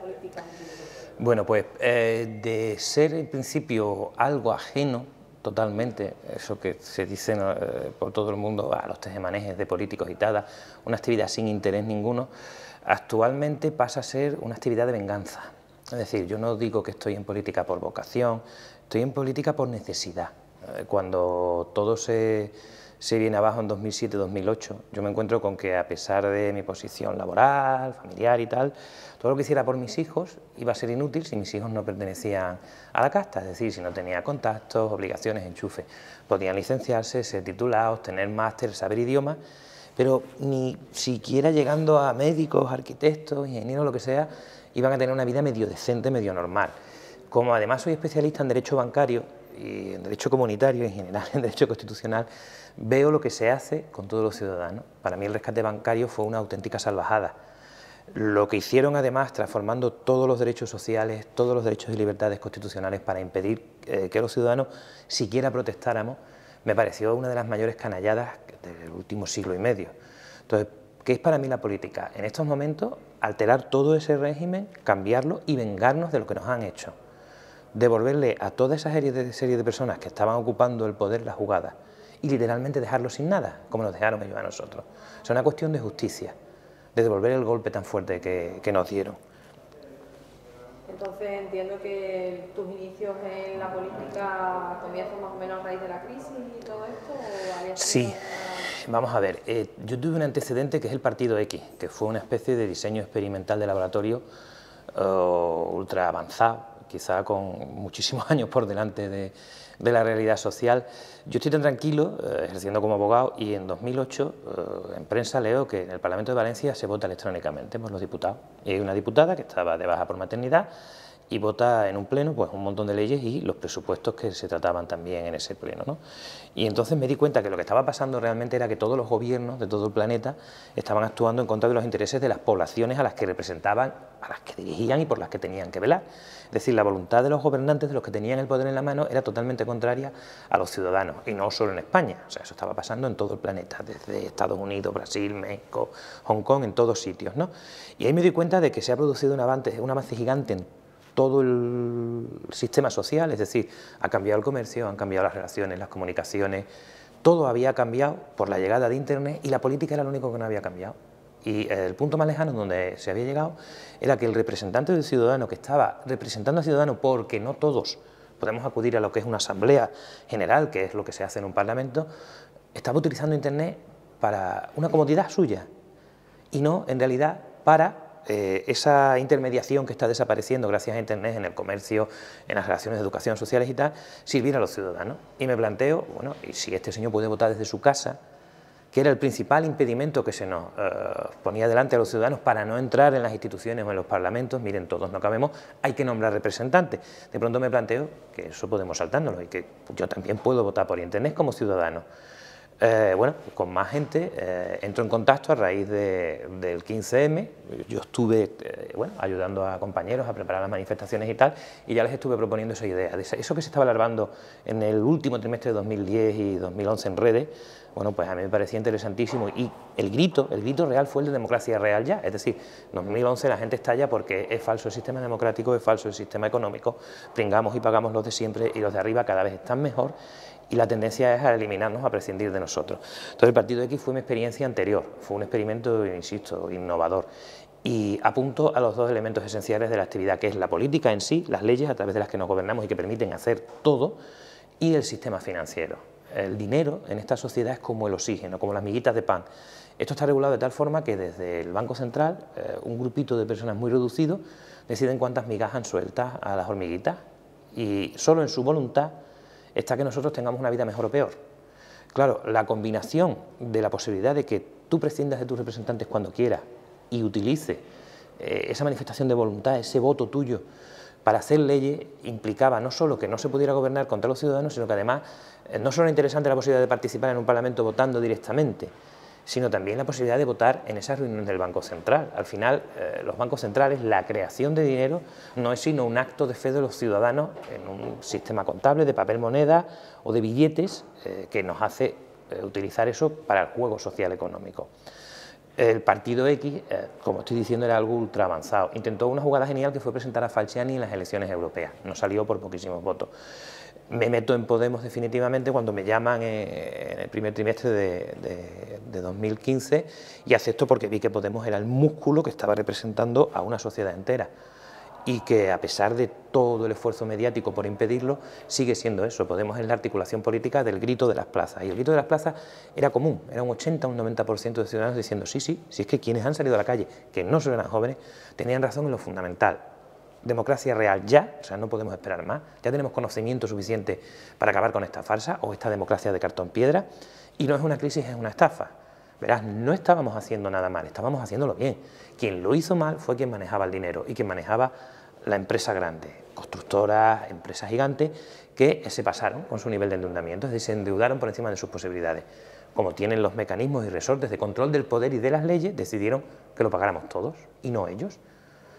política? Bueno, pues de ser en principio algo ajeno totalmente, eso que se dice por todo el mundo, a los tejemanejes de políticos y tal, una actividad sin interés ninguno, actualmente pasa a ser una actividad de venganza. Es decir, yo no digo que estoy en política por vocación, estoy en política por necesidad. Cuando todo se viene abajo en 2007-2008, yo me encuentro con que, a pesar de mi posición laboral, familiar y tal, todo lo que hiciera por mis hijos iba a ser inútil si mis hijos no pertenecían a la casta, es decir, si no tenía contactos, obligaciones, enchufe. Podían licenciarse, ser titulados, tener máster, saber idiomas, pero ni siquiera llegando a médicos, arquitectos, ingenieros, lo que sea, iban a tener una vida medio decente, medio normal. Como además soy especialista en derecho bancario y en derecho comunitario y en general en derecho constitucional, veo lo que se hace con todos los ciudadanos. Para mí el rescate bancario fue una auténtica salvajada. Lo que hicieron, además, transformando todos los derechos sociales, todos los derechos y libertades constitucionales para impedir que los ciudadanos siquiera protestáramos, me pareció una de las mayores canalladas del último siglo y medio. Entonces, ¿qué es para mí la política? En estos momentos, alterar todo ese régimen, cambiarlo y vengarnos de lo que nos han hecho. Devolverle a toda esa serie de personas que estaban ocupando el poder la jugada y literalmente dejarlos sin nada, como nos dejaron ellos a nosotros. Es una cuestión de justicia, de devolver el golpe tan fuerte que nos dieron. Entonces entiendo que tus inicios en la política comienzan más o menos a raíz de la crisis y todo esto. Sí, vamos a ver, yo tuve un antecedente que es el Partido X, que fue una especie de diseño experimental de laboratorio ultra avanzado, quizá con muchísimos años por delante de la realidad social. Yo estoy tan tranquilo, ejerciendo como abogado, y en 2008 en prensa leo que en el Parlamento de Valencia se vota electrónicamente por los diputados. Y hay una diputada que estaba de baja por maternidad y vota en un pleno pues un montón de leyes y los presupuestos que se trataban también en ese pleno, ¿no? Y entonces me di cuenta que lo que estaba pasando realmente era que todos los gobiernos de todo el planeta estaban actuando en contra de los intereses de las poblaciones a las que representaban, a las que dirigían y por las que tenían que velar. Es decir, la voluntad de los gobernantes, de los que tenían el poder en la mano, era totalmente contraria a los ciudadanos, y no solo en España. O sea, eso estaba pasando en todo el planeta, desde Estados Unidos, Brasil, México, Hong Kong, en todos sitios, ¿no? Y ahí me di cuenta de que se ha producido un avance gigante en todo el sistema social, es decir, ha cambiado el comercio, han cambiado las relaciones, las comunicaciones, todo había cambiado por la llegada de Internet y la política era lo único que no había cambiado. Y el punto más lejano donde se había llegado era que el representante del ciudadano, que estaba representando al ciudadano, porque no todos podemos acudir a lo que es una asamblea general, que es lo que se hace en un parlamento, estaba utilizando Internet para una comodidad suya y no, en realidad, para esa intermediación que está desapareciendo gracias a Internet en el comercio, en las relaciones de educación sociales y tal, sirviera a los ciudadanos. Y me planteo, bueno, y si este señor puede votar desde su casa, que era el principal impedimento que se nos ponía delante a los ciudadanos para no entrar en las instituciones o en los parlamentos, miren, todos no cabemos, hay que nombrar representantes. De pronto me planteo que eso podemos saltárnoslo y que yo también puedo votar por Internet como ciudadano. Bueno, con más gente entro en contacto a raíz del 15M, yo estuve bueno, ayudando a compañeros a preparar las manifestaciones y tal, y ya les estuve proponiendo esa idea, de eso que se estaba alargando en el último trimestre de 2010 y 2011 en redes. Bueno, pues a mí me parecía interesantísimo y el grito real fue el de democracia real ya, es decir, en 2011 la gente estalla porque es falso el sistema democrático, es falso el sistema económico, pringamos y pagamos los de siempre y los de arriba cada vez están mejor y la tendencia es a eliminarnos, a prescindir de nosotros. Entonces el Partido X fue mi experiencia anterior, fue un experimento, insisto, innovador y apunto a los dos elementos esenciales de la actividad, que es la política en sí, las leyes a través de las que nos gobernamos y que permiten hacer todo, y el sistema financiero. El dinero en esta sociedad es como el oxígeno, como las miguitas de pan. Esto está regulado de tal forma que desde el Banco Central, un grupito de personas muy reducido deciden cuántas migajas sueltas a las hormiguitas y solo en su voluntad está que nosotros tengamos una vida mejor o peor. Claro, la combinación de la posibilidad de que tú prescindas de tus representantes cuando quieras y utilices esa manifestación de voluntad, ese voto tuyo para hacer leyes, implicaba no solo que no se pudiera gobernar contra los ciudadanos, sino que además no solo era interesante la posibilidad de participar en un parlamento votando directamente, sino también la posibilidad de votar en esas reuniones del Banco Central. Al final, los bancos centrales, la creación de dinero no es sino un acto de fe de los ciudadanos en un sistema contable de papel moneda o de billetes que nos hace utilizar eso para el juego social económico. El partido X, como estoy diciendo, era algo ultra avanzado. Intentó una jugada genial que fue presentar a Falciani en las elecciones europeas. No salió por poquísimos votos. Me meto en Podemos definitivamente cuando me llaman en el primer trimestre de 2015 y acepto porque vi que Podemos era el músculo que estaba representando a una sociedad entera y que a pesar de todo el esfuerzo mediático por impedirlo, sigue siendo eso. Podemos es la articulación política del grito de las plazas, y el grito de las plazas era común, era un 80 o un 90% de ciudadanos diciendo sí, sí, si es que quienes han salido a la calle, que no solo eran jóvenes, tenían razón en lo fundamental. Democracia real ya, o sea, no podemos esperar más, ya tenemos conocimiento suficiente para acabar con esta farsa o esta democracia de cartón piedra, y no es una crisis, es una estafa. Verás, no estábamos haciendo nada mal, estábamos haciéndolo bien. Quien lo hizo mal fue quien manejaba el dinero y quien manejaba la empresa grande, constructoras, empresas gigantes, que se pasaron con su nivel de endeudamiento, es decir, se endeudaron por encima de sus posibilidades. Como tienen los mecanismos y resortes de control del poder y de las leyes, decidieron que lo pagáramos todos y no ellos.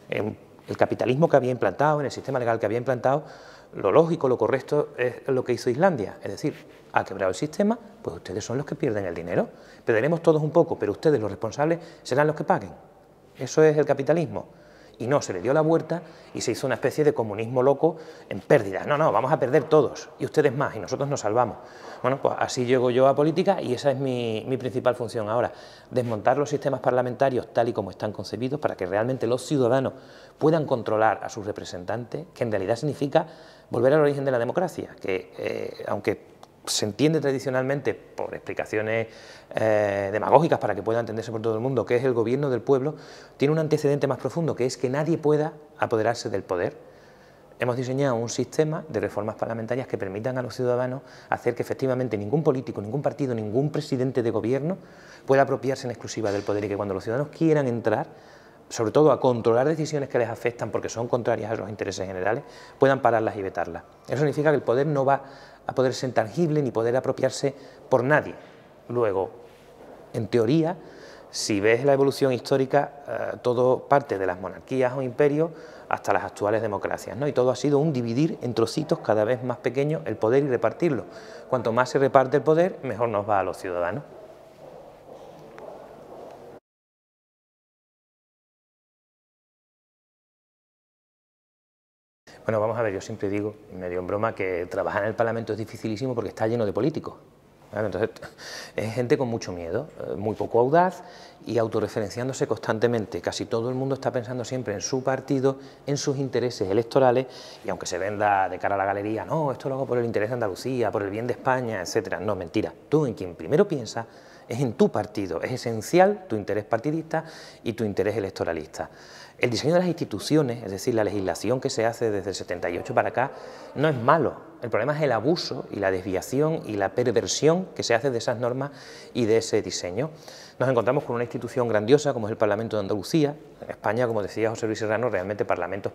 El capitalismo que había implantado, en el sistema legal que había implantado, lo lógico, lo correcto es lo que hizo Islandia, es decir, ha quebrado el sistema, pues ustedes son los que pierden el dinero, perderemos todos un poco, pero ustedes, los responsables, serán los que paguen. Eso es el capitalismo. Y no, se le dio la vuelta y se hizo una especie de comunismo loco en pérdidas. No, no, vamos a perder todos, y ustedes más, y nosotros nos salvamos. Bueno, pues así llego yo a política y esa es mi principal función ahora, desmontar los sistemas parlamentarios tal y como están concebidos para que realmente los ciudadanos puedan controlar a sus representantes, que en realidad significa volver al origen de la democracia, que aunque se entiende tradicionalmente por explicaciones demagógicas para que pueda entenderse por todo el mundo, que es el gobierno del pueblo, tiene un antecedente más profundo, que es que nadie pueda apoderarse del poder. Hemos diseñado un sistema de reformas parlamentarias que permitan a los ciudadanos hacer que efectivamente ningún político, ningún partido, ningún presidente de gobierno pueda apropiarse en exclusiva del poder y que cuando los ciudadanos quieran entrar, sobre todo a controlar decisiones que les afectan porque son contrarias a los intereses generales, puedan pararlas y vetarlas. Eso significa que el poder no va a poder ser tangible ni poder apropiarse por nadie. Luego, en teoría, si ves la evolución histórica, todo parte de las monarquías o imperios hasta las actuales democracias, ¿no? Y todo ha sido un dividir en trocitos cada vez más pequeños el poder y repartirlo. Cuanto más se reparte el poder, mejor nos va a los ciudadanos. Bueno, vamos a ver, yo siempre digo, medio en broma, que trabajar en el Parlamento es dificilísimo porque está lleno de políticos. ¿Vale? Entonces, es gente con mucho miedo, muy poco audaz y autorreferenciándose constantemente. Casi todo el mundo está pensando siempre en su partido, en sus intereses electorales, y aunque se venda de cara a la galería, no, esto lo hago por el interés de Andalucía, por el bien de España, etcétera. No, mentira. Tú en quien primero piensas es en tu partido. Es esencial tu interés partidista y tu interés electoralista. El diseño de las instituciones, es decir, la legislación que se hace desde el 78 para acá, no es malo. El problema es el abuso y la desviación y la perversión que se hace de esas normas y de ese diseño. Nos encontramos con una institución grandiosa como es el Parlamento de Andalucía. En España, como decía José Luis Serrano, realmente parlamentos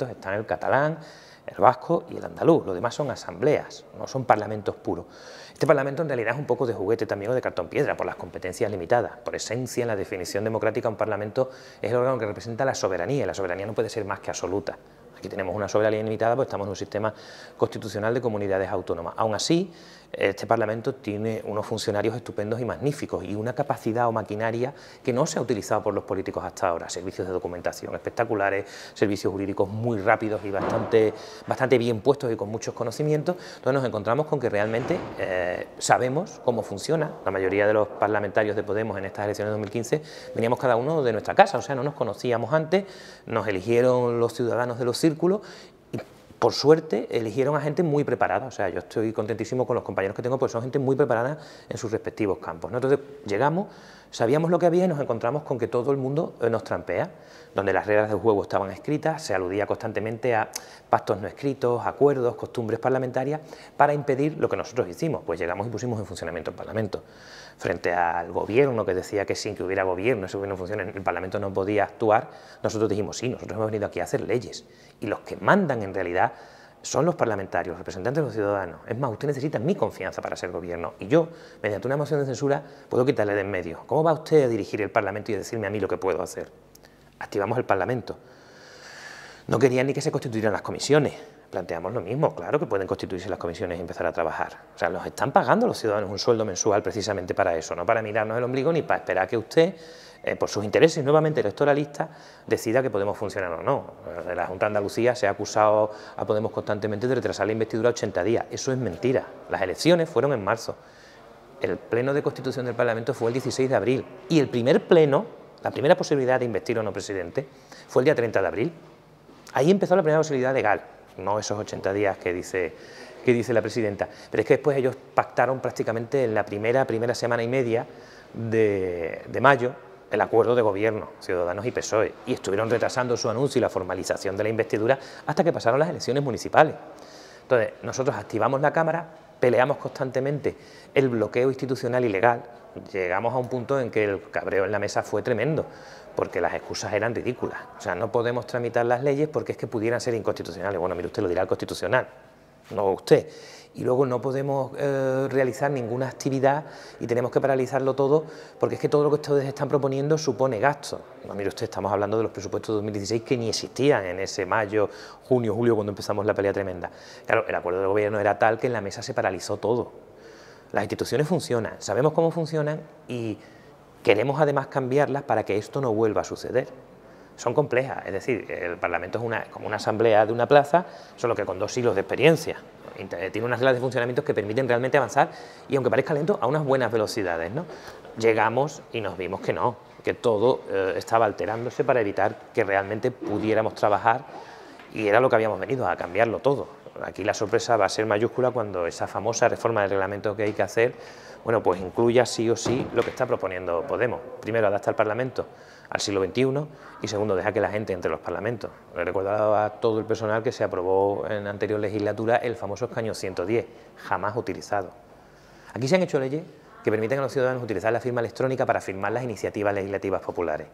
están el catalán, el vasco y el andaluz. Los demás son asambleas, no son parlamentos puros. Este Parlamento en realidad es un poco de juguete también o de cartón piedra por las competencias limitadas. Por esencia, en la definición democrática, un Parlamento es el órgano que representa la soberanía y la soberanía no puede ser más que absoluta. Aquí tenemos una soberanía limitada, pues estamos en un sistema constitucional de comunidades autónomas. Aún así, este Parlamento tiene unos funcionarios estupendos y magníficos y una capacidad o maquinaria que no se ha utilizado por los políticos hasta ahora. Servicios de documentación espectaculares, servicios jurídicos muy rápidos y bastante bien puestos y con muchos conocimientos. Entonces nos encontramos con que realmente sabemos cómo funciona. La mayoría de los parlamentarios de Podemos en estas elecciones de 2015 veníamos cada uno de nuestra casa, o sea, no nos conocíamos antes, nos eligieron los ciudadanos de los círculos y por suerte eligieron a gente muy preparada. O sea, yo estoy contentísimo con los compañeros que tengo porque son gente muy preparada en sus respectivos campos, ¿no? Entonces llegamos, sabíamos lo que había y nos encontramos con que todo el mundo nos trampea, donde las reglas del juego estaban escritas, se aludía constantemente a pactos no escritos, acuerdos, costumbres parlamentarias para impedir lo que nosotros hicimos. Pues llegamos y pusimos en funcionamiento el Parlamento. Frente al gobierno que decía que sin que hubiera gobierno, ese gobierno funcione, el Parlamento no podía actuar, nosotros dijimos sí, nosotros hemos venido aquí a hacer leyes y los que mandan en realidad son los parlamentarios, los representantes de los ciudadanos. Es más, usted necesita mi confianza para ser gobierno y yo, mediante una moción de censura, puedo quitarle de en medio. ¿Cómo va usted a dirigir el Parlamento y a decirme a mí lo que puedo hacer? Activamos el Parlamento. No querían ni que se constituyeran las comisiones. Planteamos lo mismo, claro que pueden constituirse las comisiones y empezar a trabajar. O sea, los están pagando los ciudadanos un sueldo mensual precisamente para eso, no para mirarnos el ombligo ni para esperar que usted por sus intereses nuevamente electoralistas, decida que Podemos funcionar o no. De la Junta de Andalucía se ha acusado a Podemos constantemente de retrasar la investidura 80 días. Eso es mentira. Las elecciones fueron en marzo. El pleno de constitución del Parlamento fue el 16 de abril. Y el primer pleno, la primera posibilidad de investir o no presidente, fue el día 30 de abril. Ahí empezó la primera posibilidad legal, no esos 80 días que dice la presidenta. Pero es que después ellos pactaron prácticamente en la primera semana y media de mayo el acuerdo de gobierno, Ciudadanos y PSOE, y estuvieron retrasando su anuncio y la formalización de la investidura hasta que pasaron las elecciones municipales. Entonces, nosotros activamos la Cámara, peleamos constantemente el bloqueo institucional y legal, llegamos a un punto en que el cabreo en la mesa fue tremendo, porque las excusas eran ridículas. O sea, no podemos tramitar las leyes porque es que pudieran ser inconstitucionales. Bueno, mire, usted lo dirá el Constitucional, no usted. Y luego no podemos realizar ninguna actividad y tenemos que paralizarlo todo porque es que todo lo que ustedes están proponiendo supone gasto. No, mire usted, estamos hablando de los presupuestos de 2016 que ni existían en ese mayo, junio, julio, cuando empezamos la pelea tremenda. Claro, el acuerdo de gobierno era tal que en la mesa se paralizó todo. Las instituciones funcionan, sabemos cómo funcionan y queremos además cambiarlas para que esto no vuelva a suceder. Son complejas, es decir, el Parlamento es como una asamblea de una plaza, solo que con 2 siglos de experiencia. Tiene unas reglas de funcionamiento que permiten realmente avanzar y, aunque parezca lento, a unas buenas velocidades, ¿no? Llegamos y nos vimos que no, que todo estaba alterándose para evitar que realmente pudiéramos trabajar y era lo que habíamos venido, a cambiarlo todo. Aquí la sorpresa va a ser mayúscula cuando esa famosa reforma del reglamento que hay que hacer, bueno, pues incluya sí o sí lo que está proponiendo Podemos. Primero, adapta el Parlamento al siglo XXI y segundo, deja que la gente entre los parlamentos. Le he recordado a todo el personal que se aprobó en la anterior legislatura el famoso escaño 110, jamás utilizado. Aquí se han hecho leyes que permiten a los ciudadanos utilizar la firma electrónica para firmar las iniciativas legislativas populares.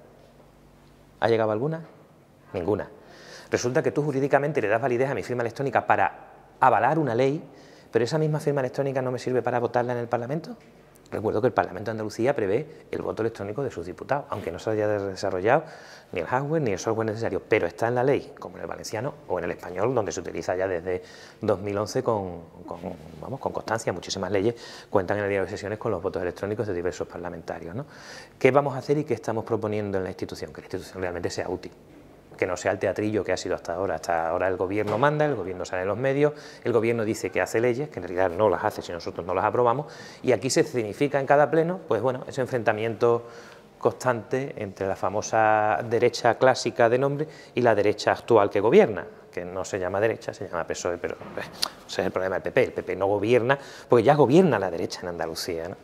¿Ha llegado alguna? Ninguna. Resulta que tú jurídicamente le das validez a mi firma electrónica para avalar una ley, pero esa misma firma electrónica no me sirve para votarla en el Parlamento. Recuerdo que el Parlamento de Andalucía prevé el voto electrónico de sus diputados, aunque no se haya desarrollado ni el hardware ni el software necesario, pero está en la ley, como en el valenciano o en el español, donde se utiliza ya desde 2011 con constancia. Muchísimas leyes cuentan en el diario de sesiones con los votos electrónicos de diversos parlamentarios, ¿no? ¿Qué vamos a hacer y qué estamos proponiendo en la institución? Que la institución realmente sea útil, que no sea el teatrillo que ha sido hasta ahora. Hasta ahora el gobierno manda, el gobierno sale en los medios, el gobierno dice que hace leyes, que en realidad no las hace si nosotros no las aprobamos, y aquí se significa en cada pleno, pues bueno, ese enfrentamiento constante entre la famosa derecha clásica de nombre y la derecha actual que gobierna, que no se llama derecha, se llama PSOE, pero ese es el problema del PP. El PP no gobierna, porque ya gobierna la derecha en Andalucía, ¿no?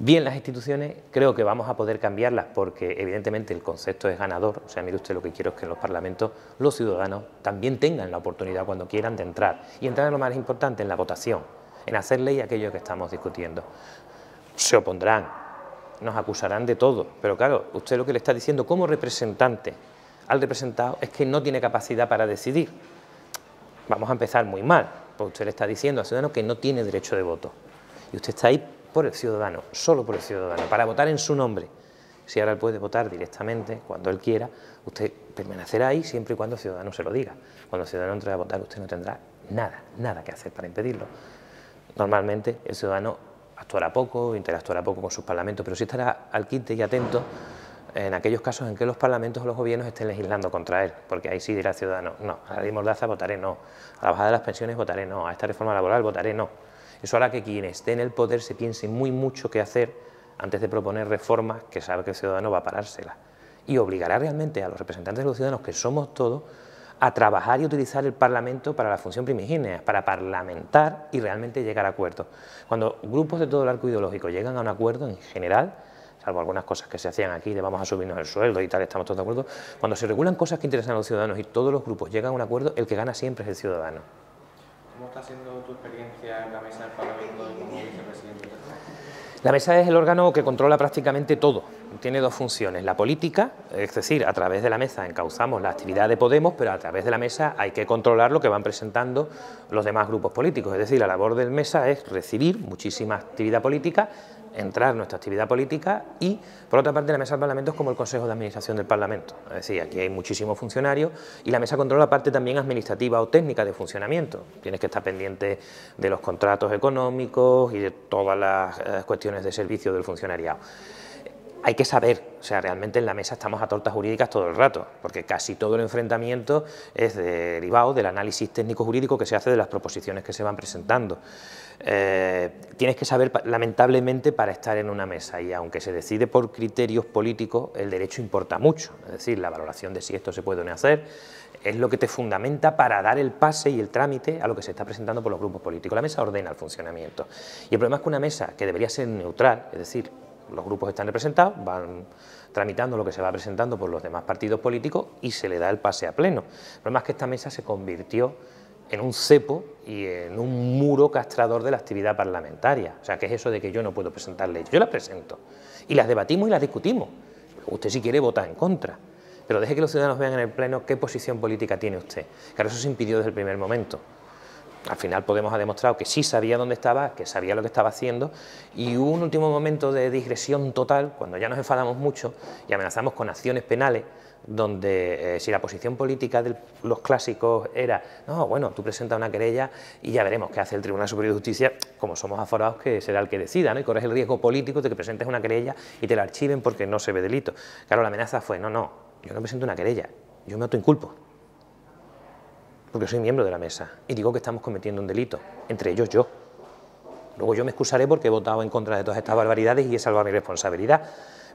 Bien, las instituciones creo que vamos a poder cambiarlas porque evidentemente el concepto es ganador. O sea, mire usted, lo que quiero es que en los parlamentos los ciudadanos también tengan la oportunidad cuando quieran de entrar. Y entrar en lo más importante, en la votación, en hacer ley aquello que estamos discutiendo. Se opondrán, nos acusarán de todo, pero claro, usted lo que le está diciendo como representante al representado es que no tiene capacidad para decidir. Vamos a empezar muy mal, porque usted le está diciendo al ciudadano que no tiene derecho de voto. Y usted está ahí por el ciudadano, solo por el ciudadano, para votar en su nombre. Si ahora él puede votar directamente, cuando él quiera, usted permanecerá ahí siempre y cuando el ciudadano se lo diga. Cuando el ciudadano entre a votar, usted no tendrá nada que hacer para impedirlo. Normalmente el ciudadano actuará poco, interactuará poco con sus parlamentos, pero sí estará al quite y atento en aquellos casos en que los parlamentos o los gobiernos estén legislando contra él, porque ahí sí dirá el ciudadano, no, a la ley Mordaza votaré no, a la bajada de las pensiones votaré no, a esta reforma laboral votaré no. Eso hará que quien esté en el poder se piense muy mucho qué hacer antes de proponer reformas que sabe que el ciudadano va a parárselas. Y obligará realmente a los representantes de los ciudadanos, que somos todos, a trabajar y utilizar el Parlamento para la función primigenia, para parlamentar y realmente llegar a acuerdos. Cuando grupos de todo el arco ideológico llegan a un acuerdo, en general, salvo algunas cosas que se hacían aquí, de vamos a subirnos el sueldo y tal, estamos todos de acuerdo, cuando se regulan cosas que interesan a los ciudadanos y todos los grupos llegan a un acuerdo, el que gana siempre es el ciudadano. ¿Cómo está siendo tu experiencia en la mesa del Parlamento como vicepresidente? La mesa es el órgano que controla prácticamente todo. Tiene dos funciones: la política, es decir, a través de la mesa encauzamos la actividad de Podemos, pero a través de la mesa hay que controlar lo que van presentando los demás grupos políticos. Es decir, la labor del mesa es recibir muchísima actividad política, entrar nuestra actividad política y, por otra parte, la mesa del Parlamento es como el Consejo de Administración del Parlamento. Es decir, aquí hay muchísimos funcionarios y la mesa controla la parte también administrativa o técnica de funcionamiento. Tienes que estar pendiente de los contratos económicos y de todas las cuestiones de servicio del funcionariado. hay que saber, o sea, realmente en la mesa estamos a tortas jurídicas todo el rato, porque casi todo el enfrentamiento es derivado del análisis técnico-jurídico que se hace de las proposiciones que se van presentando. Tienes que saber, lamentablemente, para estar en una mesa, y aunque se decide por criterios políticos, el derecho importa mucho, es decir, la valoración de si esto se puede o no hacer, es lo que te fundamenta para dar el pase y el trámite a lo que se está presentando por los grupos políticos. La mesa ordena el funcionamiento, y el problema es que una mesa que debería ser neutral, es decir, los grupos están representados, van tramitando lo que se va presentando por los demás partidos políticos y se le da el pase a pleno. El problema es que esta mesa se convirtió en un cepo y en un muro castrador de la actividad parlamentaria. O sea, ¿qué es eso de que yo no puedo presentar leyes? Yo las presento y las debatimos y las discutimos. Usted, si quiere, vota en contra, pero deje que los ciudadanos vean en el pleno qué posición política tiene usted. Claro, eso se impidió desde el primer momento. Al final Podemos ha demostrado que sí sabía dónde estaba, que sabía lo que estaba haciendo, y hubo un último momento de digresión total, cuando ya nos enfadamos mucho y amenazamos con acciones penales, donde si la posición política de los clásicos era, no, bueno, tú presentas una querella y ya veremos qué hace el Tribunal Superior de Justicia, como somos aforados, que será el que decida, ¿no? Y corres el riesgo político de que presentes una querella y te la archiven porque no se ve delito. Claro, la amenaza fue, no, yo no presento una querella, yo me autoinculpo, porque soy miembro de la mesa y digo que estamos cometiendo un delito, entre ellos yo. Luego yo me excusaré porque he votado en contra de todas estas barbaridades y he salvado mi responsabilidad.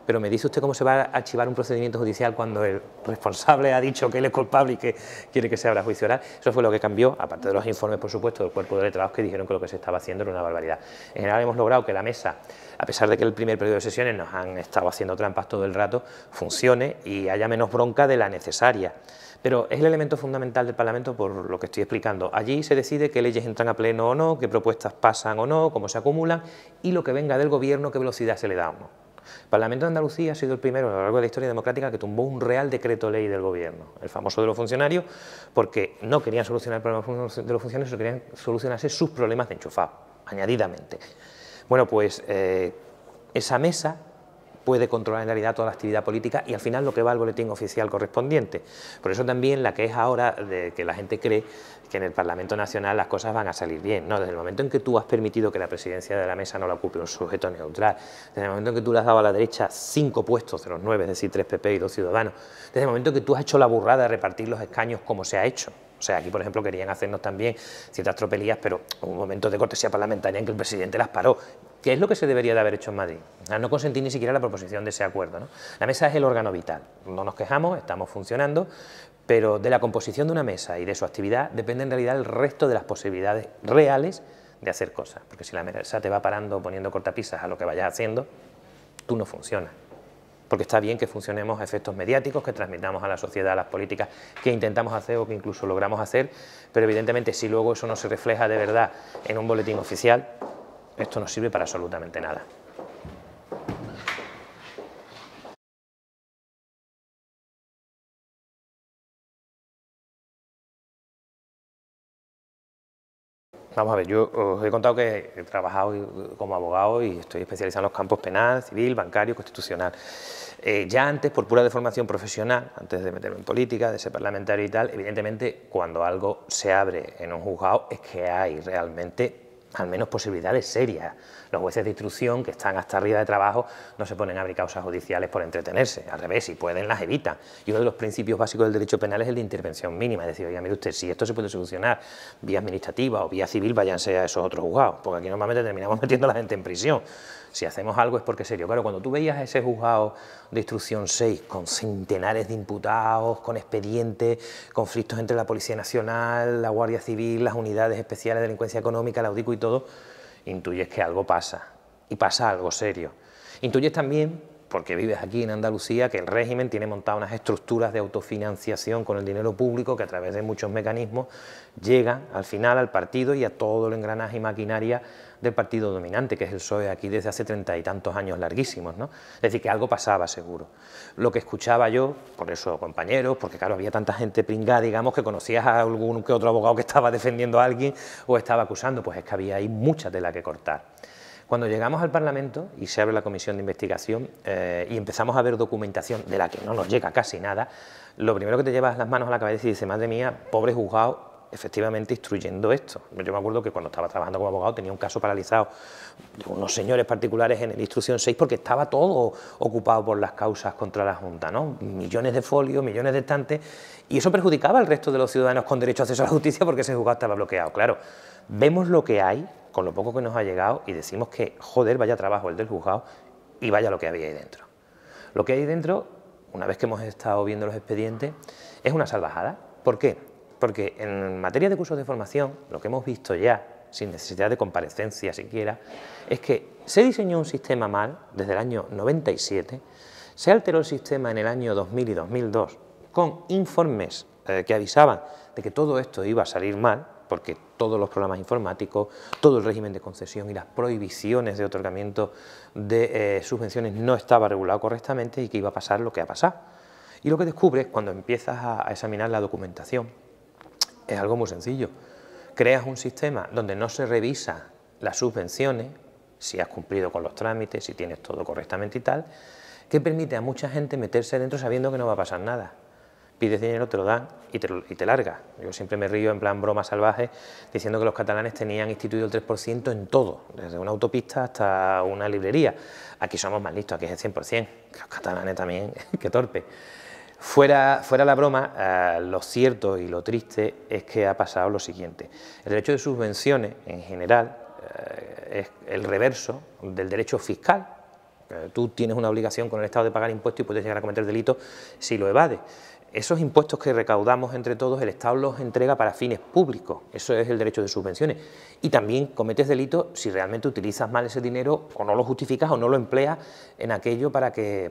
Pero me dice usted cómo se va a archivar un procedimiento judicial cuando el responsable ha dicho que él es culpable y que quiere que se abra juicio oral. Eso fue lo que cambió, aparte de los informes, por supuesto, del cuerpo de letrados que dijeron que lo que se estaba haciendo era una barbaridad. En general hemos logrado que la mesa, a pesar de que el primer periodo de sesiones nos han estado haciendo trampas todo el rato, funcione y haya menos bronca de la necesaria. Pero es el elemento fundamental del Parlamento por lo que estoy explicando. Allí se decide qué leyes entran a pleno o no, qué propuestas pasan o no, cómo se acumulan y lo que venga del Gobierno, qué velocidad se le da o no. El Parlamento de Andalucía ha sido el primero a lo largo de la historia democrática que tumbó un real decreto ley del Gobierno, el famoso de los funcionarios, porque no querían solucionar el problema de los funcionarios, sino querían solucionarse sus problemas de enchufado, añadidamente. Bueno, pues esa mesa puede controlar en realidad toda la actividad política y al final lo que va al boletín oficial correspondiente. Por eso también la que es ahora de que la gente cree que en el Parlamento Nacional las cosas van a salir bien. No, desde el momento en que tú has permitido que la presidencia de la mesa no la ocupe un sujeto neutral, desde el momento en que tú le has dado a la derecha 5 puestos de los 9, es decir, 3 PP y 2 Ciudadanos, desde el momento en que tú has hecho la burrada de repartir los escaños como se ha hecho. O sea, aquí, por ejemplo, querían hacernos también ciertas tropelías, pero hubo un momento de cortesía parlamentaria en que el presidente las paró. ¿Qué es lo que se debería de haber hecho en Madrid? No consentir ni siquiera la proposición de ese acuerdo, ¿no? La mesa es el órgano vital, no nos quejamos, estamos funcionando, pero de la composición de una mesa y de su actividad depende en realidad el resto de las posibilidades reales de hacer cosas, porque si la mesa te va parando poniendo cortapisas a lo que vayas haciendo, tú no funcionas. Porque está bien que funcionemos a efectos mediáticos, que transmitamos a la sociedad las políticas que intentamos hacer o que incluso logramos hacer, pero evidentemente si luego eso no se refleja de verdad en un boletín oficial, esto no sirve para absolutamente nada. Vamos a ver, yo os he contado que he trabajado como abogado y estoy especializado en los campos penal, civil, bancario, constitucional. Ya antes, por pura deformación profesional, antes de meterme en política, de ser parlamentario y tal, evidentemente cuando algo se abre en un juzgado es que hay realmente al menos posibilidades serias. Los jueces de instrucción que están hasta arriba de trabajo no se ponen a abrir causas judiciales por entretenerse, al revés, si pueden las evitan. Y uno de los principios básicos del derecho penal es el de intervención mínima, es decir, oiga, mire usted, si esto se puede solucionar vía administrativa o vía civil, váyanse a esos otros juzgados, porque aquí normalmente terminamos metiendo a la gente en prisión. Si hacemos algo es porque es serio. Claro, cuando tú veías ese juzgado de instrucción 6 con centenares de imputados, con expedientes, conflictos entre la Policía Nacional, la Guardia Civil, las unidades especiales de delincuencia económica, la UDICO y todo, intuyes que algo pasa, y pasa algo serio. Intuyes también, porque vives aquí en Andalucía, que el régimen tiene montadas unas estructuras de autofinanciación con el dinero público que a través de muchos mecanismos llegan al final al partido y a todo el engranaje y maquinaria del partido dominante, que es el PSOE aquí desde hace 30 y tantos años larguísimos, ¿no? Es decir, que algo pasaba seguro. Lo que escuchaba yo, por eso compañeros, porque claro, había tanta gente pringada, digamos, que conocías a algún que otro abogado que estaba defendiendo a alguien o estaba acusando, pues es que había ahí mucha tela que cortar. Cuando llegamos al Parlamento y se abre la comisión de investigación y empezamos a ver documentación de la que no nos llega casi nada, lo primero que te llevas las manos a la cabeza y dices, madre mía, pobre juzgado, efectivamente instruyendo esto. Yo me acuerdo que cuando estaba trabajando como abogado tenía un caso paralizado de unos señores particulares en el Instrucción 6 porque estaba todo ocupado por las causas contra la Junta, ¿no? Millones de folios, millones de estantes, y eso perjudicaba al resto de los ciudadanos con derecho a acceso a la justicia porque ese juzgado estaba bloqueado. Claro, vemos lo que hay, con lo poco que nos ha llegado, y decimos que, joder, vaya trabajo el del juzgado y vaya lo que había ahí dentro. Lo que hay dentro, una vez que hemos estado viendo los expedientes, es una salvajada. ¿Por qué? Porque en materia de cursos de formación, lo que hemos visto ya, sin necesidad de comparecencia siquiera, es que se diseñó un sistema mal desde el año 97, se alteró el sistema en el año 2000 y 2002 con informes que avisaban de que todo esto iba a salir mal, porque todos los programas informáticos, todo el régimen de concesión y las prohibiciones de otorgamiento de subvenciones no estaba regulado correctamente y que iba a pasar lo que ha pasado. Y lo que descubres cuando empiezas a examinar la documentación es algo muy sencillo. Creas un sistema donde no se revisa las subvenciones, si has cumplido con los trámites, si tienes todo correctamente y tal, que permite a mucha gente meterse dentro sabiendo que no va a pasar nada. Pides dinero, te lo dan y te largas. Yo siempre me río en plan broma salvaje diciendo que los catalanes tenían instituido el 3% en todo, desde una autopista hasta una librería. Aquí somos más listos, aquí es el 100%, los catalanes también, qué torpe. Fuera la broma, lo cierto y lo triste es que ha pasado lo siguiente. El derecho de subvenciones, en general, es el reverso del derecho fiscal. Tú tienes una obligación con el Estado de pagar impuestos y puedes llegar a cometer delitos si lo evades. Esos impuestos que recaudamos entre todos, el Estado los entrega para fines públicos, eso es el derecho de subvenciones. Y también cometes delitos si realmente utilizas mal ese dinero o no lo justificas o no lo empleas en aquello para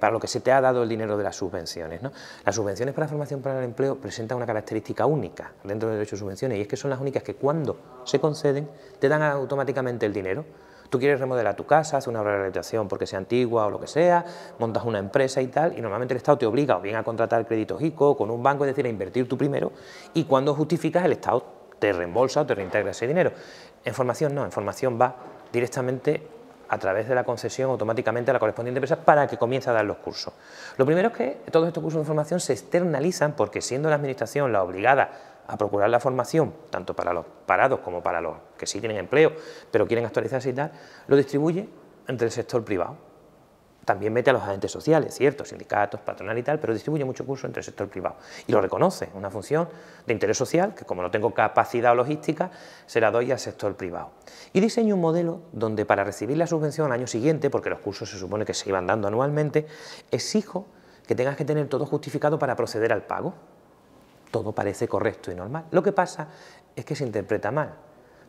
lo que se te ha dado el dinero de las subvenciones, ¿no? Las subvenciones para formación para el empleo presentan una característica única dentro del derecho de subvenciones y es que son las únicas que cuando se conceden te dan automáticamente el dinero. Tú quieres remodelar tu casa, hacer una rehabilitación porque sea antigua o lo que sea, montas una empresa y tal, y normalmente el Estado te obliga o bien a contratar créditos ICO con un banco, es decir, a invertir tú primero, y cuando justificas el Estado te reembolsa o te reintegra ese dinero. En formación no, en formación va directamente a través de la concesión automáticamente a la correspondiente empresa para que comience a dar los cursos. Lo primero es que todos estos cursos de formación se externalizan porque siendo la Administración la obligada a procurar la formación, tanto para los parados como para los que sí tienen empleo, pero quieren actualizarse y tal, lo distribuye entre el sector privado. También mete a los agentes sociales, cierto, sindicatos, patronal y tal, pero distribuye mucho curso entre el sector privado. Y lo reconoce, una función de interés social, que como no tengo capacidad o logística, se la doy al sector privado. Y diseño un modelo donde para recibir la subvención al año siguiente, porque los cursos se supone que se iban dando anualmente, exijo que tengas que tener todo justificado para proceder al pago. Todo parece correcto y normal. Lo que pasa es que se interpreta mal.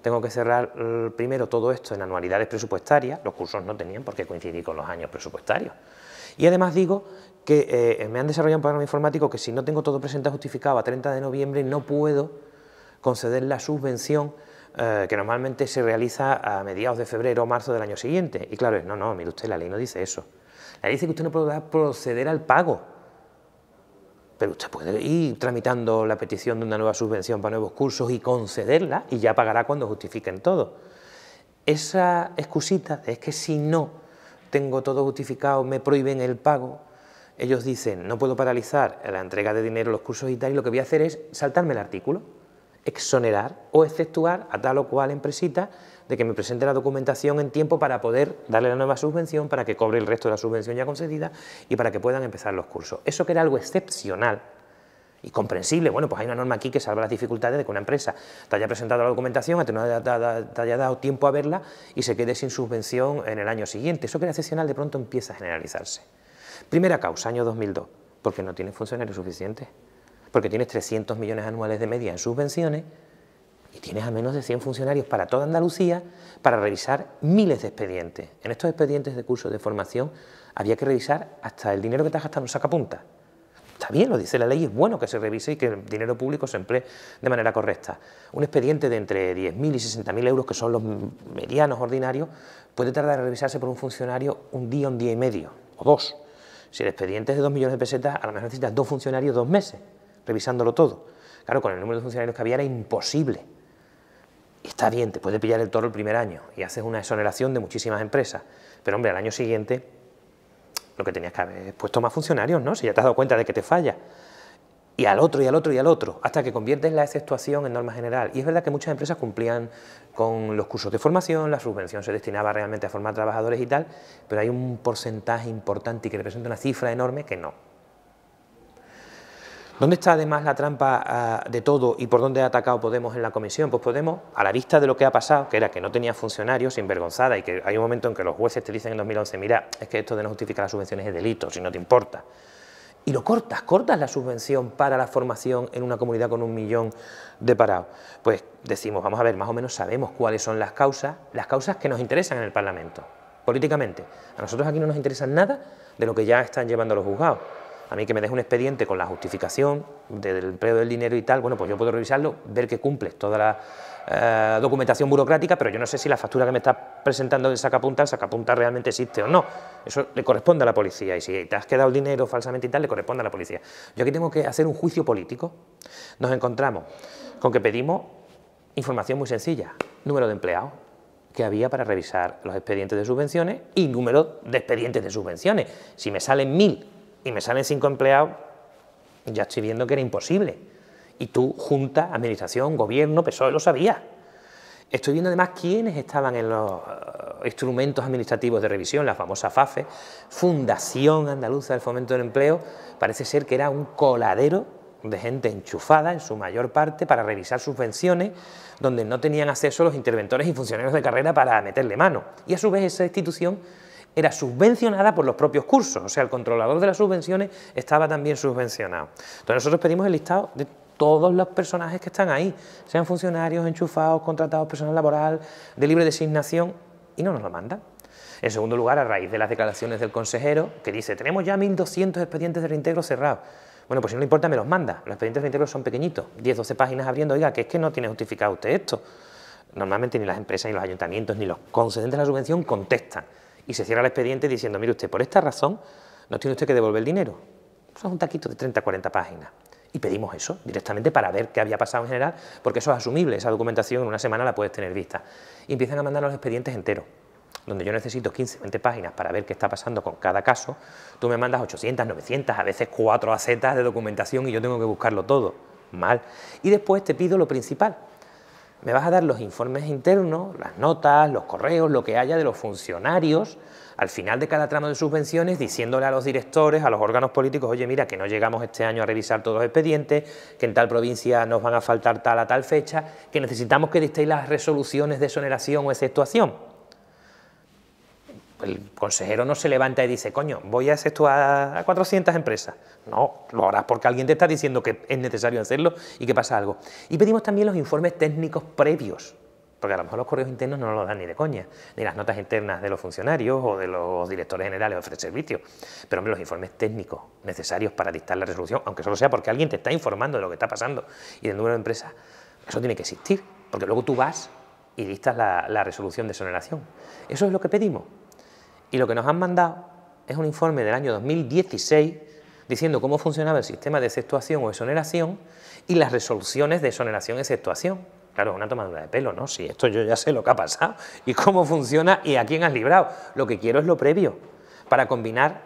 Tengo que cerrar primero todo esto en anualidades presupuestarias, los cursos no tenían por qué coincidir con los años presupuestarios. Y además digo que me han desarrollado un programa informático que si no tengo todo presentado justificado a 30 de noviembre no puedo conceder la subvención que normalmente se realiza a mediados de febrero o marzo del año siguiente. Y claro, no, mire usted, la ley no dice eso. La ley dice que usted no podrá proceder al pago. Pero usted puede ir tramitando la petición de una nueva subvención para nuevos cursos y concederla y ya pagará cuando justifiquen todo. Esa excusita es que si no tengo todo justificado me prohíben el pago, ellos dicen no puedo paralizar la entrega de dinero, los cursos y tal, y lo que voy a hacer es saltarme el artículo, exonerar o exceptuar a tal o cual empresita de que me presente la documentación en tiempo para poder darle la nueva subvención, para que cobre el resto de la subvención ya concedida y para que puedan empezar los cursos. Eso que era algo excepcional y comprensible, bueno, pues hay una norma aquí que salva las dificultades de que una empresa te haya presentado la documentación, te haya dado tiempo a verla y se quede sin subvención en el año siguiente. Eso que era excepcional de pronto empieza a generalizarse. Primera causa, año 2002, porque no tienes funcionarios suficientes, porque tienes 300 millones anuales de media en subvenciones y tienes a menos de 100 funcionarios para toda Andalucía para revisar miles de expedientes. En estos expedientes de cursos de formación había que revisar hasta el dinero que te has gastado en sacapuntas. Está bien, lo dice la ley, es bueno que se revise y que el dinero público se emplee de manera correcta. Un expediente de entre 10.000 y 60.000 euros, que son los medianos ordinarios, puede tardar en revisarse por un funcionario un día y medio, o dos. Si el expediente es de 2 millones de pesetas, a lo mejor necesitas 2 funcionarios 2 meses, revisándolo todo. Claro, con el número de funcionarios que había era imposible. Y está bien, te puede pillar el toro el primer año y haces una exoneración de muchísimas empresas, pero hombre, al año siguiente lo que tenías que haber puesto más funcionarios, ¿no? Si ya te has dado cuenta de que te falla. y al otro, y al otro, y al otro, hasta que conviertes la exceptuación en norma general. Y es verdad que muchas empresas cumplían con los cursos de formación, la subvención se destinaba realmente a formar trabajadores y tal, pero hay un porcentaje importante y que representa una cifra enorme que no. ¿Dónde está además la trampa de todo y por dónde ha atacado Podemos en la comisión? Pues Podemos, a la vista de lo que ha pasado, que era que no tenía funcionarios, sinvergonzada, y que hay un momento en que los jueces te dicen en 2011, mira, es que esto de no justificar las subvenciones es delito, si no te importa. Y lo cortas la subvención para la formación en una comunidad con 1 millón de parados. Pues decimos, vamos a ver, más o menos sabemos cuáles son las causas que nos interesan en el Parlamento, políticamente. A nosotros aquí no nos interesa nada de lo que ya están llevando los juzgados. A mí que me deje un expediente con la justificación del empleo del dinero y tal, bueno, pues yo puedo revisarlo, ver que cumples toda la documentación burocrática, pero yo no sé si la factura que me está presentando del sacapunta, el sacapunta realmente existe o no. Eso le corresponde a la policía, y si te has quedado el dinero falsamente y tal, le corresponde a la policía. Yo aquí tengo que hacer un juicio político. Nos encontramos con que pedimos información muy sencilla, número de empleados que había para revisar los expedientes de subvenciones y número de expedientes de subvenciones. Si me salen 1000 y me salen 5 empleados, ya estoy viendo que era imposible. Y tú, Junta, Administración, Gobierno, PSOE, lo sabías. Estoy viendo además quiénes estaban en los instrumentos administrativos de revisión, la famosa FAFE, Fundación Andaluza del Fomento del Empleo. Parece ser que era un coladero de gente enchufada, en su mayor parte, para revisar subvenciones, donde no tenían acceso los interventores y funcionarios de carrera para meterle mano. Y a su vez esa institución era subvencionada por los propios cursos, o sea, el controlador de las subvenciones estaba también subvencionado. Entonces nosotros pedimos el listado de todos los personajes que están ahí, sean funcionarios, enchufados, contratados, personal laboral, de libre designación, y no nos lo mandan. En segundo lugar, a raíz de las declaraciones del consejero, que dice, tenemos ya 1.200 expedientes de reintegro cerrados. Bueno, pues si no le importa, me los manda. Los expedientes de reintegro son pequeñitos, 10, 12 páginas abriendo, oiga, que es que no tiene justificado usted esto. Normalmente ni las empresas, ni los ayuntamientos, ni los concedentes de la subvención contestan. Y se cierra el expediente diciendo, mire usted, por esta razón no tiene usted que devolver el dinero. Eso es un taquito de 30 o 40 páginas. Y pedimos eso directamente para ver qué había pasado en general, porque eso es asumible, esa documentación en una semana la puedes tener vista. Y empiezan a mandar los expedientes enteros, donde yo necesito 15, 20 páginas para ver qué está pasando con cada caso. Tú me mandas 800, 900, a veces 4 acetas de documentación y yo tengo que buscarlo todo. Mal. Y después te pido lo principal. Me vas a dar los informes internos, las notas, los correos, lo que haya de los funcionarios al final de cada tramo de subvenciones, diciéndole a los directores, a los órganos políticos, oye, mira, que no llegamos este año a revisar todos los expedientes, que en tal provincia nos van a faltar tal a tal fecha, que necesitamos que dictéis las resoluciones de exoneración o exceptuación. El consejero no se levanta y dice, coño, voy a exceptuar a 400 empresas. No, lo harás porque alguien te está diciendo que es necesario hacerlo y que pasa algo. Y pedimos también los informes técnicos previos, porque a lo mejor los correos internos no nos los dan ni de coña, ni las notas internas de los funcionarios o de los directores generales de servicios, pero hombre, los informes técnicos necesarios para dictar la resolución, aunque solo sea porque alguien te está informando de lo que está pasando y del número de empresas, eso tiene que existir, porque luego tú vas y dictas la resolución de exoneración. Eso es lo que pedimos. Y lo que nos han mandado es un informe del año 2016 diciendo cómo funcionaba el sistema de exceptuación o exoneración y las resoluciones de exoneración y exceptuación. Claro, una tomadura de pelo, ¿no? Si esto yo ya sé lo que ha pasado y cómo funciona y a quién has librado. Lo que quiero es lo previo, para combinar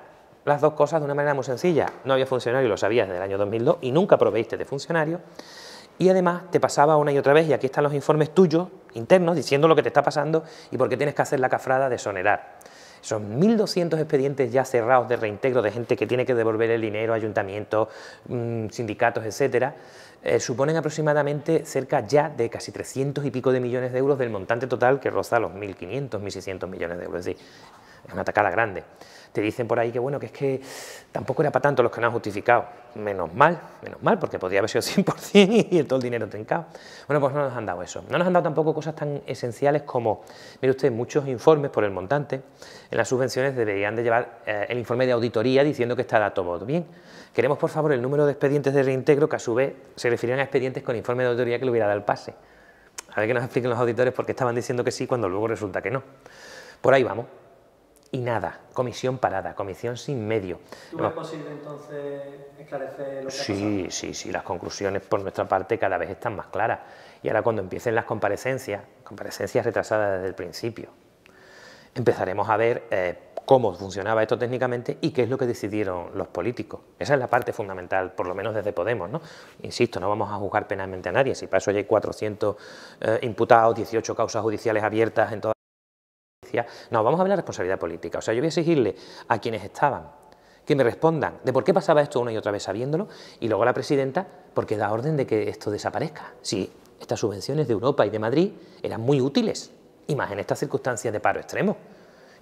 las dos cosas de una manera muy sencilla. No había funcionario, lo sabías desde el año 2002 y nunca proveíste de funcionario. Y además te pasaba una y otra vez, y aquí están los informes tuyos, internos, diciendo lo que te está pasando y por qué tienes que hacer la cafrada de exonerar. Son 1.200 expedientes ya cerrados de reintegro de gente que tiene que devolver el dinero a ayuntamientos, sindicatos, etcétera. Suponen aproximadamente cerca ya de casi 300 y pico de millones de euros del montante total que roza los 1.500, 1.600 millones de euros. Es decir, es una tacada grande. Te dicen por ahí que bueno, que es que tampoco era para tanto los que no han justificado. Menos mal, porque podría haber sido 100% y todo el dinero trincado. Bueno, pues no nos han dado eso. No nos han dado tampoco cosas tan esenciales como, mire usted, muchos informes por el montante en las subvenciones deberían de llevar el informe de auditoría diciendo que está todo bien. Queremos, por favor, el número de expedientes de reintegro que a su vez se refieren a expedientes con informe de auditoría que le hubiera dado el pase. A ver que nos expliquen los auditores por qué estaban diciendo que sí cuando luego resulta que no. Por ahí vamos. Y nada, comisión parada, comisión sin medio. ¿Tú ves posible entonces esclarecer lo que ha pasado? Sí, las conclusiones por nuestra parte cada vez están más claras. Y ahora cuando empiecen las comparecencias retrasadas desde el principio, empezaremos a ver cómo funcionaba esto técnicamente y qué es lo que decidieron los políticos. Esa es la parte fundamental, por lo menos desde Podemos, ¿no? Insisto, no vamos a juzgar penalmente a nadie, si para eso ya hay 400 imputados, 18 causas judiciales abiertas en toda la justicia. No, vamos a hablar de responsabilidad política. O sea, yo voy a exigirle a quienes estaban que me respondan de por qué pasaba esto una y otra vez sabiéndolo, y luego a la presidenta porque da orden de que esto desaparezca. Sí, estas subvenciones de Europa y de Madrid eran muy útiles, y más en estas circunstancias de paro extremo.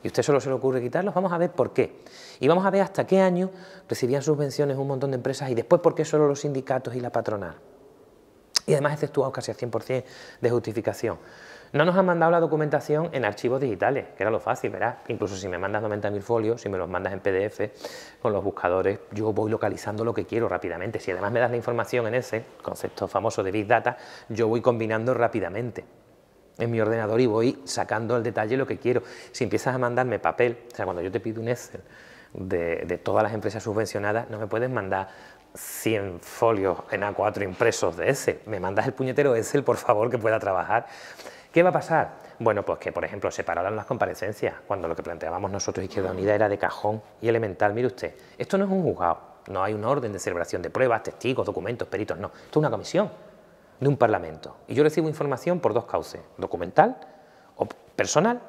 Y a usted solo se le ocurre quitarlos, vamos a ver por qué. Y vamos a ver hasta qué año recibían subvenciones un montón de empresas y después por qué solo los sindicatos y la patronal. Y además exceptuados casi al 100% de justificación. No nos han mandado la documentación en archivos digitales, que era lo fácil, ¿verdad? Incluso si me mandas 90.000 folios, si me los mandas en PDF, con los buscadores, yo voy localizando lo que quiero rápidamente. Si además me das la información en ese concepto famoso de Big Data, yo voy combinando rápidamente en mi ordenador y voy sacando al detalle lo que quiero. Si empiezas a mandarme papel, o sea, cuando yo te pido un Excel de todas las empresas subvencionadas, no me puedes mandar 100 folios en A4 impresos de Excel. Me mandas el puñetero Excel, por favor, que pueda trabajar. ¿Qué va a pasar? Bueno, pues que, por ejemplo, separaran las comparecencias, cuando lo que planteábamos nosotros, Izquierda Unida, era de cajón y elemental. Mire usted, esto no es un juzgado, no hay una orden de celebración de pruebas, testigos, documentos, peritos, no. Esto es una comisión de un parlamento. Y yo recibo información por dos cauces, documental o personal,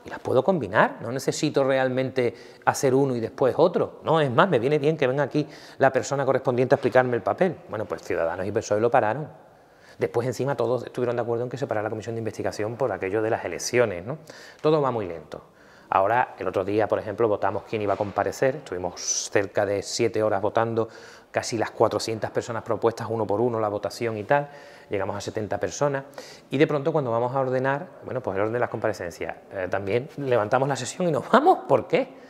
y las puedo combinar. No necesito realmente hacer uno y después otro. No, es más, me viene bien que venga aquí la persona correspondiente a explicarme el papel. Bueno, pues Ciudadanos y PSOE lo pararon. Después, encima, todos estuvieron de acuerdo en que se parara la comisión de investigación por aquello de las elecciones, ¿no? Todo va muy lento. Ahora, el otro día, por ejemplo, votamos quién iba a comparecer, estuvimos cerca de 7 horas votando, casi las 400 personas propuestas uno por uno, la votación y tal, llegamos a 70 personas, y de pronto cuando vamos a ordenar, bueno, pues el orden de las comparecencias, también levantamos la sesión y nos vamos. ¿Por qué?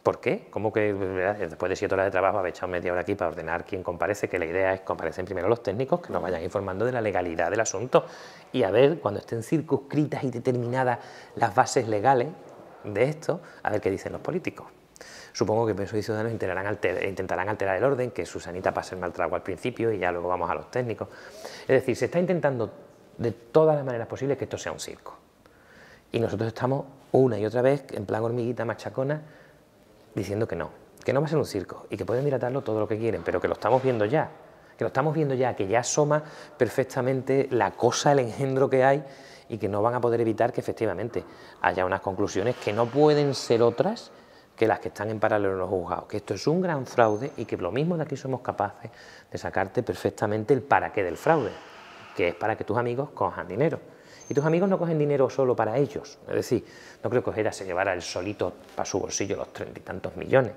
¿Por qué? ¿Cómo que después de 7 horas de trabajo habéis echado media hora aquí para ordenar quién comparece? Que la idea es que comparecen primero los técnicos, que nos vayan informando de la legalidad del asunto, y a ver, cuando estén circunscritas y determinadas las bases legales de esto, a ver qué dicen los políticos. Supongo que PSOE y Ciudadanos intentarán alterar el orden, que Susanita pase el mal trago al principio y ya luego vamos a los técnicos. Es decir, se está intentando de todas las maneras posibles que esto sea un circo. Y nosotros estamos una y otra vez, en plan hormiguita machacona, diciendo que no va a ser un circo y que pueden dilatarlo todo lo que quieren, pero que lo estamos viendo ya, que ya asoma perfectamente la cosa, el engendro que hay, y que no van a poder evitar que efectivamente haya unas conclusiones que no pueden ser otras que las que están en paralelo en los juzgados, que esto es un gran fraude y que lo mismo de aquí somos capaces de sacarte perfectamente el para qué del fraude, que es para que tus amigos cojan dinero. Y tus amigos no cogen dinero solo para ellos, es decir, no creo que Ojeda se llevara él solito para su bolsillo los 30 y tantos millones,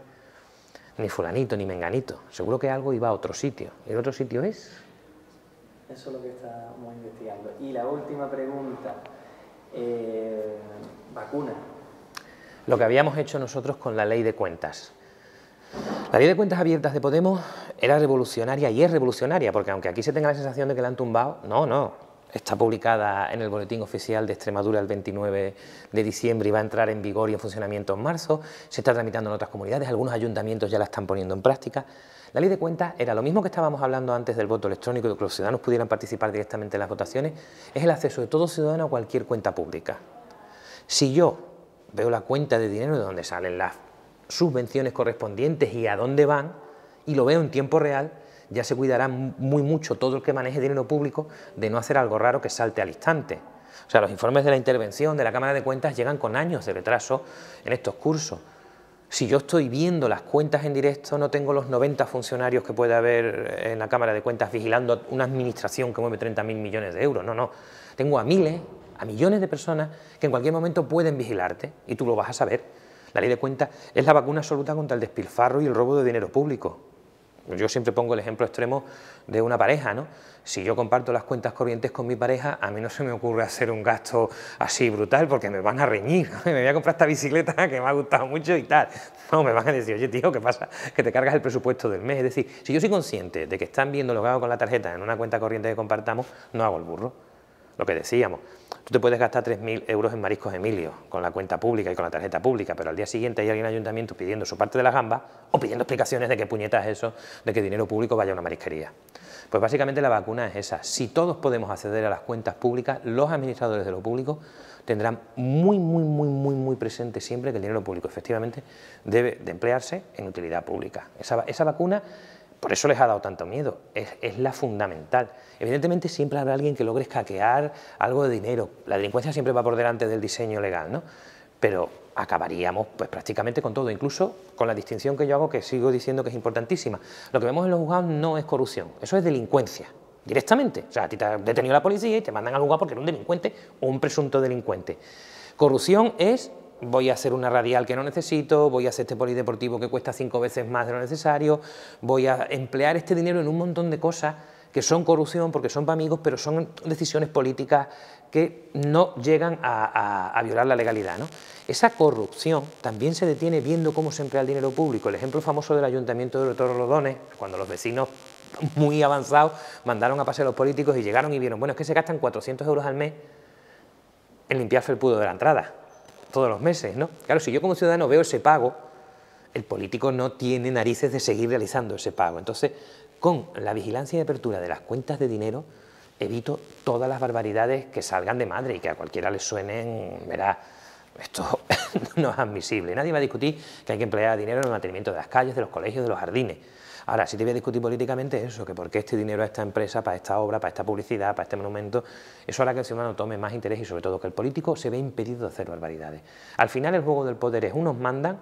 ni fulanito ni menganito, seguro que algo iba a otro sitio, ¿y el otro sitio es? Eso es lo que estamos investigando. Y la última pregunta, vacuna. Lo que habíamos hecho nosotros con la ley de cuentas. La ley de cuentas abiertas de Podemos era revolucionaria y es revolucionaria, porque aunque aquí se tenga la sensación de que la han tumbado, no. Está publicada en el Boletín Oficial de Extremadura el 29 de diciembre y va a entrar en vigor y en funcionamiento en marzo. Se está tramitando en otras comunidades, algunos ayuntamientos ya la están poniendo en práctica. La ley de cuentas era lo mismo que estábamos hablando antes del voto electrónico y de que los ciudadanos pudieran participar directamente en las votaciones, es el acceso de todo ciudadano a cualquier cuenta pública. Si yo veo la cuenta de dinero de donde salen las subvenciones correspondientes y a dónde van, y lo veo en tiempo real, ya se cuidará muy mucho todo el que maneje dinero público de no hacer algo raro que salte al instante. O sea, los informes de la intervención de la Cámara de Cuentas llegan con años de retraso en estos cursos. Si yo estoy viendo las cuentas en directo, no tengo los 90 funcionarios que puede haber en la Cámara de Cuentas vigilando una administración que mueve 30.000 millones de euros. No. Tengo a miles, a millones de personas que en cualquier momento pueden vigilarte y tú lo vas a saber. La ley de cuentas es la vacuna absoluta contra el despilfarro y el robo de dinero público. Yo siempre pongo el ejemplo extremo de una pareja, ¿no? Si yo comparto las cuentas corrientes con mi pareja, a mí no se me ocurre hacer un gasto así brutal porque me van a reñir. Me voy a comprar esta bicicleta que me ha gustado mucho y tal. No, me van a decir, oye tío, ¿qué pasa? Que te cargas el presupuesto del mes. Es decir, si yo soy consciente de que están viendo lo que hago con la tarjeta en una cuenta corriente que compartamos, no hago el burro. lo que decíamos. Tú te puedes gastar 3.000 euros en mariscos Emilio con la cuenta pública y con la tarjeta pública, pero al día siguiente hay alguien en el ayuntamiento pidiendo su parte de la gamba o pidiendo explicaciones de qué puñetas es eso, de que dinero público vaya a una marisquería. Pues básicamente la vacuna es esa. Si todos podemos acceder a las cuentas públicas, los administradores de lo público tendrán muy presente siempre que el dinero público efectivamente debe de emplearse en utilidad pública. Esa vacuna, por eso les ha dado tanto miedo, es la fundamental. Evidentemente siempre habrá alguien que logre escaquear algo de dinero, la delincuencia siempre va por delante del diseño legal, ¿no? Pero acabaríamos pues prácticamente con todo, incluso con la distinción que yo hago, que sigo diciendo que es importantísima. Lo que vemos en los juzgados no es corrupción, eso es delincuencia, directamente. O sea, a ti te ha detenido la policía y te mandan al juzgado porque eres un delincuente o un presunto delincuente. Corrupción es: voy a hacer una radial que no necesito, voy a hacer este polideportivo que cuesta 5 veces más de lo necesario, voy a emplear este dinero en un montón de cosas que son corrupción porque son para amigos, pero son decisiones políticas que no llegan a violar la legalidad, ¿no? Esa corrupción también se detiene viendo cómo se emplea el dinero público. El ejemplo famoso del Ayuntamiento de Torrelodones, cuando los vecinos muy avanzados mandaron a pasear a los políticos y llegaron y vieron, bueno, es que se gastan 400 euros al mes en limpiar felpudo de la entrada, todos los meses, ¿no? Claro, si yo como ciudadano veo ese pago, el político no tiene narices de seguir realizando ese pago. Entonces, con la vigilancia y apertura de las cuentas de dinero, evito todas las barbaridades que salgan de madre y que a cualquiera le suenen, verá, esto no es admisible. Nadie va a discutir que hay que emplear dinero en el mantenimiento de las calles, de los colegios, de los jardines. Ahora, sí te voy a discutir políticamente eso, que por qué este dinero a esta empresa, para esta obra, para esta publicidad, para este monumento, eso hará que el ciudadano tome más interés y sobre todo que el político se ve impedido de hacer barbaridades. Al final el juego del poder es: unos mandan,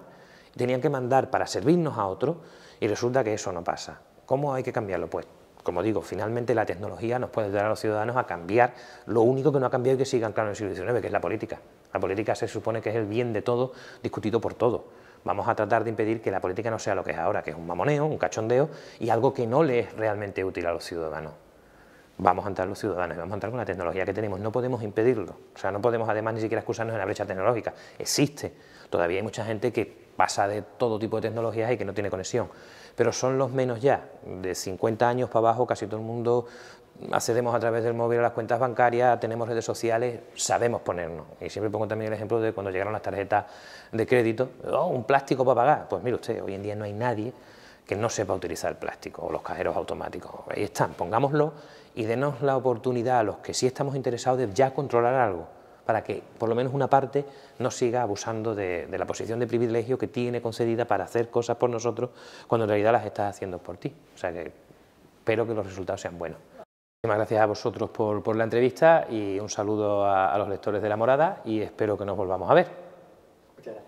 tenían que mandar para servirnos a otros y resulta que eso no pasa. ¿Cómo hay que cambiarlo? Pues, como digo, finalmente la tecnología nos puede ayudar a los ciudadanos a cambiar lo único que no ha cambiado y que sigan claro en el siglo XIX, que es la política. La política se supone que es el bien de todos, discutido por todos. Vamos a tratar de impedir que la política no sea lo que es ahora, que es un mamoneo, un cachondeo y algo que no le es realmente útil a los ciudadanos. Vamos a entrar los ciudadanos y vamos a entrar con la tecnología que tenemos, no podemos impedirlo. O sea, no podemos además ni siquiera excusarnos en la brecha tecnológica. Existe, todavía hay mucha gente que pasa de todo tipo de tecnologías y que no tiene conexión, pero son los menos ya. De 50 años para abajo casi todo el mundo accedemos a través del móvil a las cuentas bancarias, tenemos redes sociales, sabemos ponernos. Y siempre pongo también el ejemplo de cuando llegaron las tarjetas de crédito, un plástico para pagar. Pues mire usted, hoy en día no hay nadie que no sepa utilizar el plástico o los cajeros automáticos. Ahí están, pongámoslo y denos la oportunidad a los que sí estamos interesados de ya controlar algo, para que por lo menos una parte no siga abusando de la posición de privilegio que tiene concedida para hacer cosas por nosotros cuando en realidad las estás haciendo por ti. O sea que espero que los resultados sean buenos. Muchísimas gracias a vosotros por la entrevista y un saludo a los lectores de La Morada y espero que nos volvamos a ver. Muchas gracias.